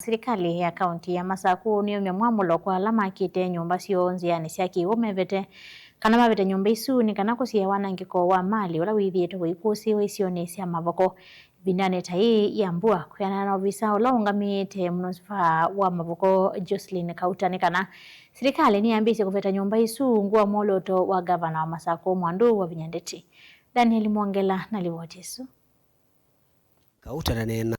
Serikali ya kaunti ya Masako niyo mwamulo kwa alama kite nyumba sio nziani siaki umevete kana mavete nyumba isu ni kana kusia wanangiko wa mali wala withieto wikusi waisione sia mavoko binane tai ya mbua kuyana na visa ola ungamite mnosifa wa mavoko Jocelyn Kauta kana serikali ni ambisi kuveta nyumba isu ngua moloto wa gavana wa Masako Mwandu wa Vinyandeti. Daniel Mwangela na Liwotesu. Kauta nanena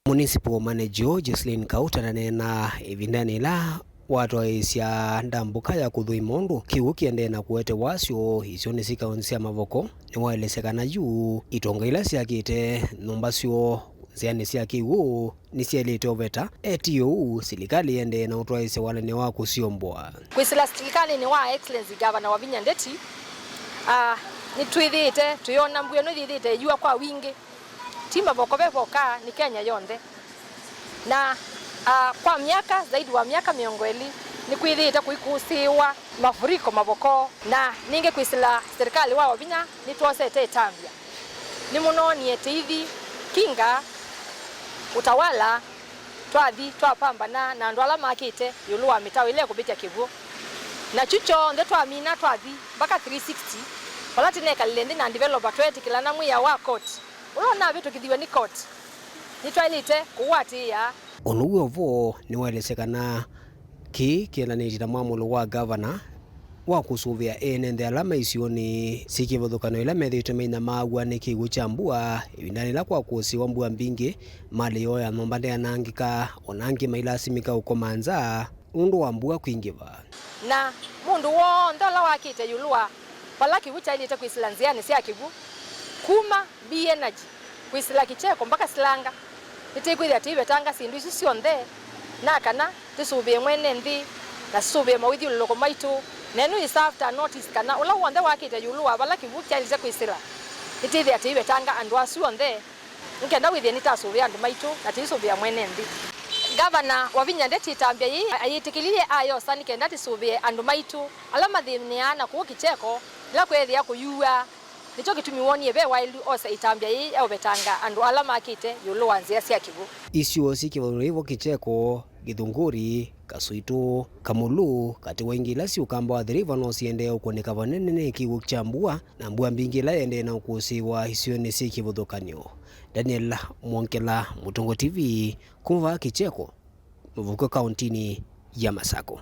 Municipal Manager Jocelyn Kauta nanena ivindani la watu waisya ndambuka ya kuthui mundu kiu kiende na kuete wasyo isyo ni sikaunsia mavoko ni waelesekana juu itonga ila siakite numba syo ziani siakiu ni sielite oveta etiyo serikali ende na utwaise wale ni waku siombwa kwisila serikali ni wa excellency governor wa Vinyandeti ni tuithite tuyona mbuyo no thithite jua kwa wingi tima voko vevoka ni Kenya yonde na kwa miaka zaidi wa miaka miongweli ni kuithita kuikusiwa mafuriko mavoko na ninge kwisila serikali wa Vinya ni tuosete tambia ni muno ni etithi kinga utawala twathi twapambana na ndwala makite yulu wa mitawi ile kubitia kivu na chucho ndo twamina twathi mpaka 360 polati neka lende na developer twetti kila namu ya wa court urona vitu kithiwe ni court ni twalite kuwati ya onuwe vo ni waelesekana kienda nitita mwamulo wa governor wa kusuvia ene alama isio ni sikivothukano ila methite meina magwa ni kigu cha mbua ibindani la kwa kusiwa mbua mbingi mali yo ya nomba ndia nangika onangi mailasimika ukomanza undu wa mbua kuingiva na mundu wo ndola wakite yulua palaki wucha ilite kuisila nziani sia kivu kuma bi energy kuisila kicheko mpaka silanga itikwithia tiwe tanga sindu ici cionthe na kana tisubie mwene nthi na subie mawithi loko maitu nenu is after notice kana ula wonde wakite yulu wa bala kivukia ilise kuisila itithia tiwe tanga andu acio nthe nkenda withia nitasubia andu maitu na tisubia mwene nthi Gavana wa Vinyandeti tambia yi ayitikilie ayo sani kenda tisubie andu maitu ala mathiniana ku kicheko la kwethia kuyua nicho kitumi wonie be wailu osa itambia yi au betanga andu ala makite yulu wanzia sia kivu isio sikivo kicheko githunguri kasuitu kamulu kati waingila si ukamba wa thiriva no siende ukuoneka vanene ni kiwu cha mbua na mbua mbingi la ende na ukusiwa isio ni sikivuthukanio. Daniel Mwangela, Mutungo TV, kumva kicheko Muvuko kauntini ya Masako.